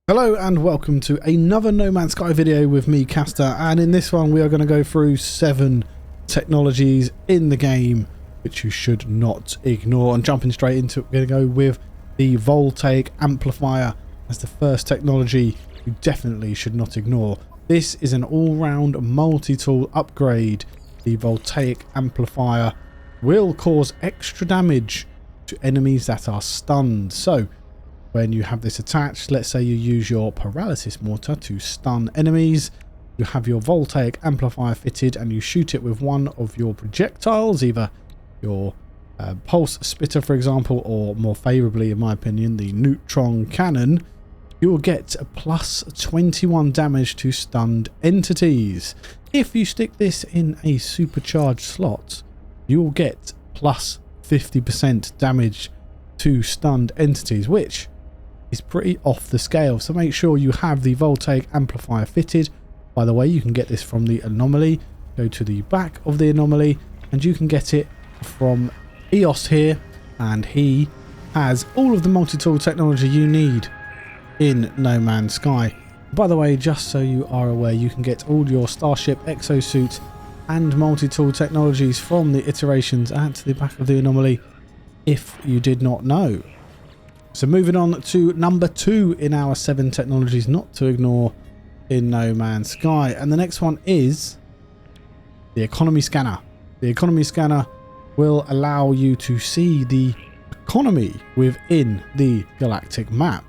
Hello and welcome to another No Man's Sky video with me, Caster, and in this one we are going to go through 7 technologies in the game which you should not ignore. And jumping straight into it, we're going to go with the Voltaic Amplifier as the first technology you definitely should not ignore. This is an all-round multi-tool upgrade. The Voltaic Amplifier will cause extra damage to enemies that are stunned. So when you have this attached, let's say you use your Paralysis Mortar to stun enemies, you have your Voltaic Amplifier fitted and you shoot it with one of your projectiles, either your Pulse Spitter for example, or more favourably in my opinion the Neutron Cannon, you will get a plus 21 damage to stunned entities. If you stick this in a supercharged slot, you will get plus 50% damage to stunned entities, which is pretty off the scale. So make sure you have the Voltaic Amplifier fitted. By the way, you can get this from the anomaly. Go to the back of the anomaly and you can get it from EOS here, and he has all of the multi-tool technology you need in No Man's Sky. By the way, just so you are aware, you can get all your Starship exosuit and multi-tool technologies from the iterations at the back of the anomaly, if you did not know. So moving on to number 2 in our 7 technologies not to ignore in No Man's Sky. And the next one is the Economy Scanner. The Economy Scanner will allow you to see the economy within the galactic map.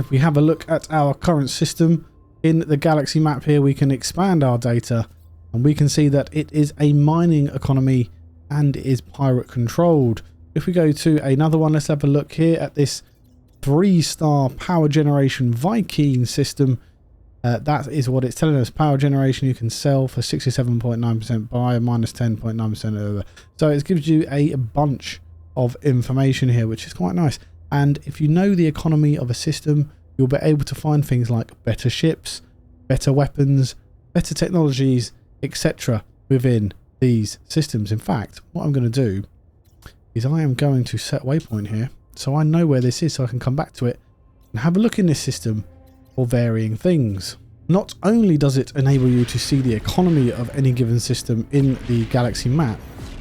If we have a look at our current system in the galaxy map here, we can expand our data and we can see that it is a mining economy and it is pirate controlled. If we go to another one, let's have a look here at this 3-star power generation Viking system. That is what it's telling us. Power generation you can sell for 67.9% buy, minus 10.9% over. So it gives you a bunch of information here, which is quite nice. And if you know the economy of a system, you'll be able to find things like better ships, better weapons, better technologies, etc. within these systems. In fact, what I'm going to do is I am going to set waypoint here, so I know where this is, so I can come back to it and have a look in this system for varying things. Not only does it enable you to see the economy of any given system in the galaxy map,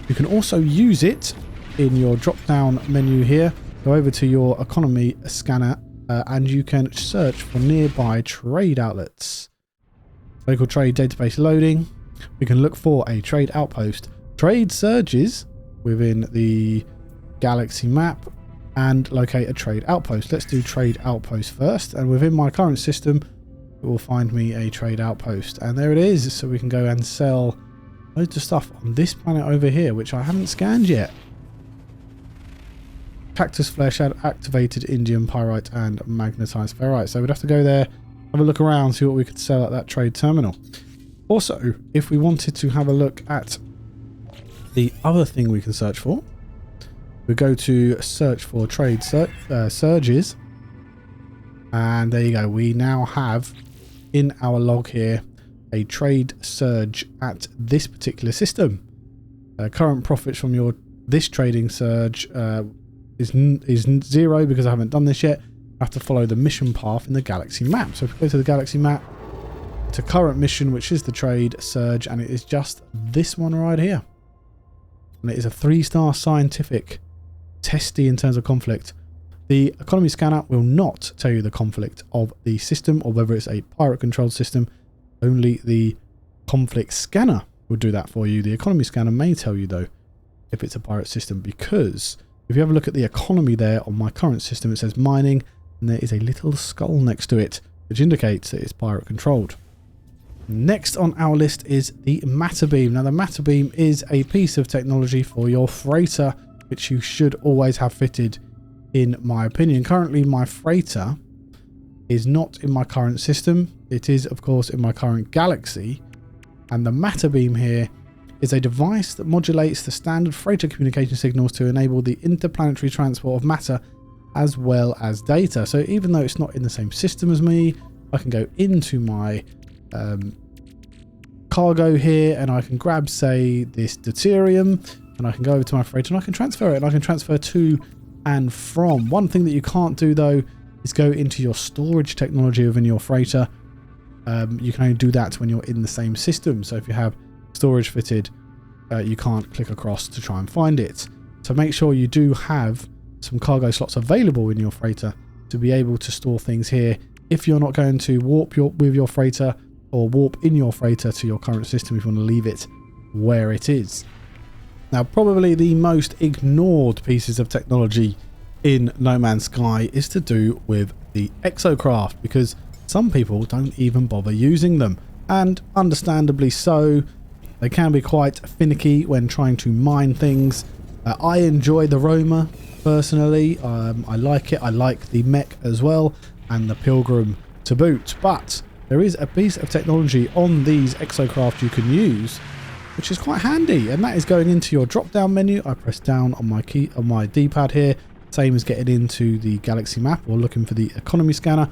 you can also use it in your drop down menu here. Go over to your economy scanner and you can search for nearby trade outlets. Local trade database loading. We can look for a trade outpost. Trade surges within the galaxy map and locate a trade outpost. Let's do trade outpost first, and within my current system it will find me a trade outpost, and there it is. So we can go and sell loads of stuff on this planet over here which I haven't scanned yet. Cactus flesh, activated indium pyrite and magnetized ferrite. So we'd have to go there, have a look around, see what we could sell at that trade terminal. Also, if we wanted to have a look at the other thing we can search for, we go to search for trade surges, and there you go. We now have in our log here a trade surge at this particular system. Current profits from this trading surge is 0 because I haven't done this yet. I have to follow the mission path in the galaxy map. So if we go to the galaxy map, to current mission, which is the trade surge, and it is just this one right here, and it is a 3-star scientific, testy in terms of conflict. The economy scanner will not tell you the conflict of the system or whether it's a pirate controlled system. Only the conflict scanner will do that for you. The economy scanner may tell you though if it's a pirate system, because if you have a look at the economy there on my current system, it says mining and there is a little skull next to it which indicates that it's pirate controlled. Next on our list is the matter beam. Now the matter beam is a piece of technology for your freighter which you should always have fitted in my opinion. Currently my freighter is not in my current system. It is of course in my current galaxy, and the matter beam here is a device that modulates the standard freighter communication signals to enable the interplanetary transport of matter as well as data. So even though it's not in the same system as me, I can go into my cargo here and I can grab, say, this deuterium, and I can go over to my freighter and I can transfer it, and I can transfer to and from. One thing that you can't do though is go into your storage technology within your freighter. You can only do that when you're in the same system. So if you have storage fitted, you can't click across to try and find it. So make sure you do have some cargo slots available in your freighter to be able to store things here if you're not going to warp with your freighter or warp in your freighter to your current system if you want to leave it where it is. Now, probably the most ignored pieces of technology in No Man's Sky is to do with the Exocraft, because some people don't even bother using them, and understandably so. They can be quite finicky when trying to mine things. I enjoy the roamer personally. I like it. I like the mech as well, and the pilgrim to boot. But there is a piece of technology on these Exocraft you can use, which is quite handy, and that is going into your drop down menu. I press down on my key on my D-pad here, same as getting into the galaxy map or looking for the economy scanner,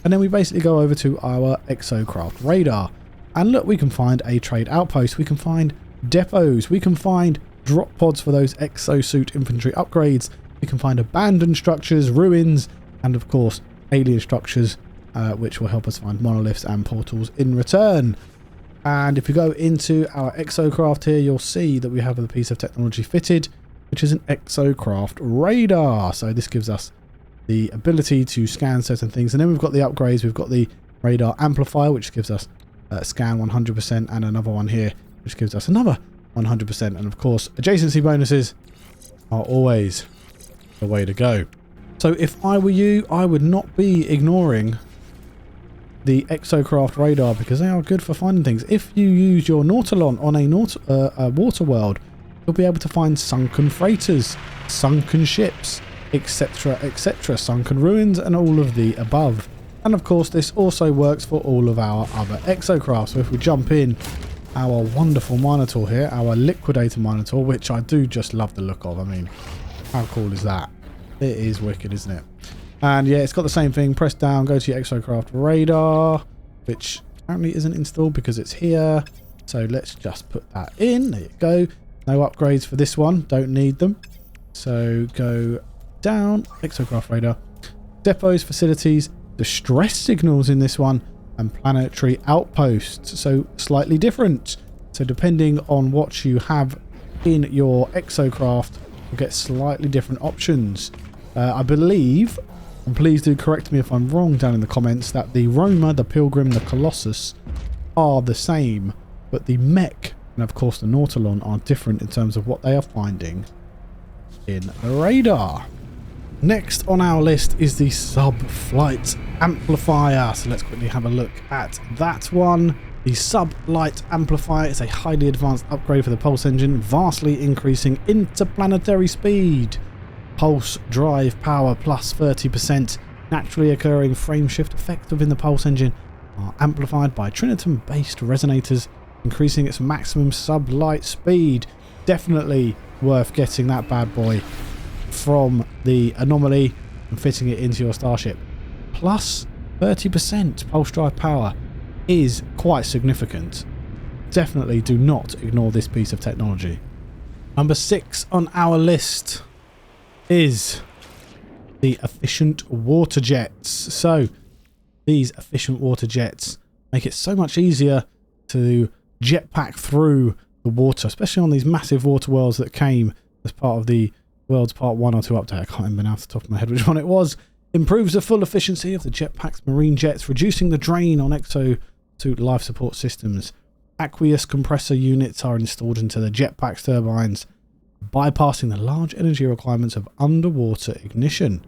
and then we basically go over to our Exocraft radar, and look, we can find a trade outpost, we can find depots, we can find drop pods for those exosuit infantry upgrades, we can find abandoned structures, ruins, and of course alien structures, which will help us find monoliths and portals in return. And if you go into our Exocraft here, you'll see that we have a piece of technology fitted, which is an Exocraft radar. So this gives us the ability to scan certain things. And then we've got the upgrades. We've got the radar amplifier, which gives us scan 100%, and another one here, which gives us another 100%. And of course, adjacency bonuses are always the way to go. So if I were you, I would not be ignoring the Exocraft radar, because they are good for finding things. If you use your Nautilon on a water world, you'll be able to find sunken freighters, sunken ships, etc, etc, sunken ruins, and all of the above. And of course, this also works for all of our other Exocrafts. So if we jump in our wonderful Minotaur here, our Liquidator Minotaur, which I do just love the look of. I mean, how cool is that? It is wicked, isn't it? And yeah, it's got the same thing. Press down, go to your Exocraft radar, which apparently isn't installed because it's here. So let's just put that in. There you go. No upgrades for this one. Don't need them. So go down, Exocraft radar. Depots, facilities, distress signals in this one, and planetary outposts. So slightly different. So depending on what you have in your Exocraft, you'll get slightly different options. I believe, and please do correct me if I'm wrong down in the comments, that the Roma, the Pilgrim, the Colossus are the same, but the Mech and of course the Nautilon are different in terms of what they are finding in the radar. Next on our list is the Sub-Flight Amplifier. So let's quickly have a look at that one. The Sub-Flight Amplifier is a highly advanced upgrade for the pulse engine, vastly increasing interplanetary speed. Pulse drive power plus 30%, naturally occurring frame shift effect within the pulse engine are amplified by trinitum-based resonators, increasing its maximum sub-light speed. Definitely worth getting that bad boy from the anomaly and fitting it into your starship. Plus 30% pulse drive power is quite significant. Definitely do not ignore this piece of technology. Number 6 on our list is the efficient water jets. So these efficient water jets make it so much easier to jetpack through the water, especially on these massive water worlds that came as part of the World's Part 1 or 2 update. I can't remember now off the top of my head which one it was. Improves the full efficiency of the jetpack's marine jets, reducing the drain on exosuit life support systems. Aqueous compressor units are installed into the jetpack's turbines, bypassing the large energy requirements of underwater ignition.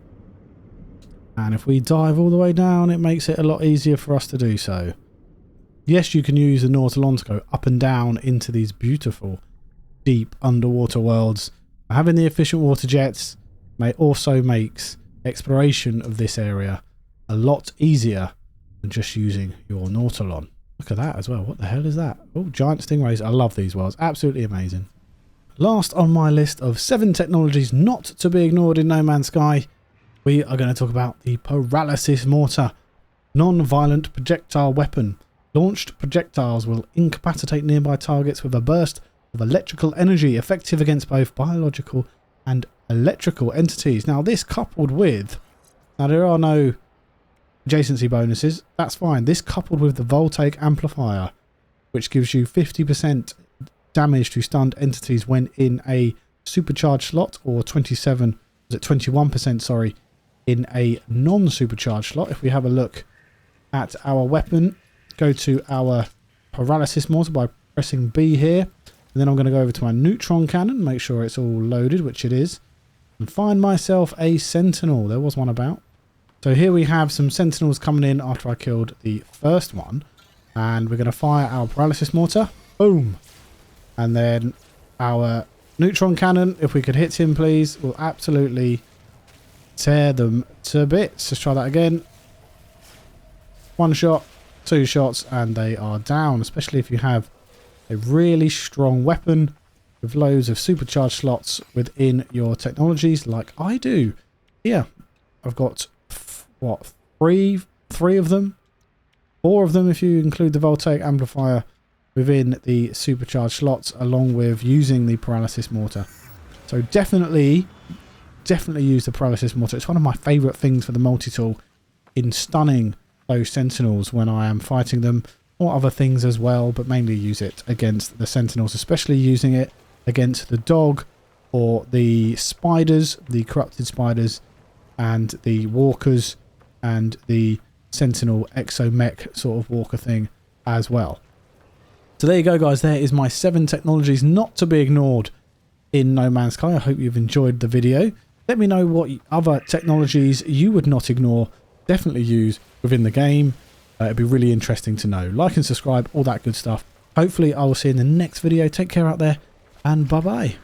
And if we dive all the way down, it makes it a lot easier for us to do so. Yes, you can use the Nautilon to go up and down into these beautiful, deep underwater worlds. Having the efficient water jets also makes exploration of this area a lot easier than just using your Nautilon. Look at that as well. What the hell is that? Oh, giant stingrays. I love these worlds. Absolutely amazing. Last on my list of 7 technologies not to be ignored in No Man's Sky, we are going to talk about the Paralysis Mortar. Non-violent projectile weapon. Launched projectiles will incapacitate nearby targets with a burst of electrical energy, effective against both biological and electrical entities. Now this coupled with, now there are no adjacency bonuses, that's fine. This coupled with the Voltaic Amplifier, which gives you 50% damage to stunned entities when in a supercharged slot, or 21%, sorry, in a non-supercharged slot. If we have a look at our weapon, go to our Paralysis Mortar by pressing B here, and then I'm going to go over to my neutron cannon, make sure it's all loaded, which it is, and find myself a sentinel. There was one about. So here we have some sentinels coming in after I killed the first one, and we're going to fire our Paralysis Mortar. Boom! And then our neutron cannon, if we could hit him please, will absolutely tear them to bits. Let's try that again. One shot, two shots, and they are down, especially if you have a really strong weapon with loads of supercharged slots within your technologies like I do. Here, I've got, what, three of them? 4 of them if you include the Voltaic Amplifier within the supercharged slots, along with using the Paralysis Mortar. So definitely use the Paralysis Mortar. It's one of my favourite things for the multi-tool in stunning those sentinels when I am fighting them, or other things as well, but mainly use it against the sentinels, especially using it against the dog or the spiders, the corrupted spiders, and the walkers, and the sentinel exomech sort of walker thing as well. So there you go, guys. There is my 7 technologies not to be ignored in No Man's Sky. I hope you've enjoyed the video. Let me know what other technologies you would not ignore, definitely use within the game. It'd be really interesting to know. Like and subscribe, all that good stuff. Hopefully I will see you in the next video. Take care out there, and bye bye.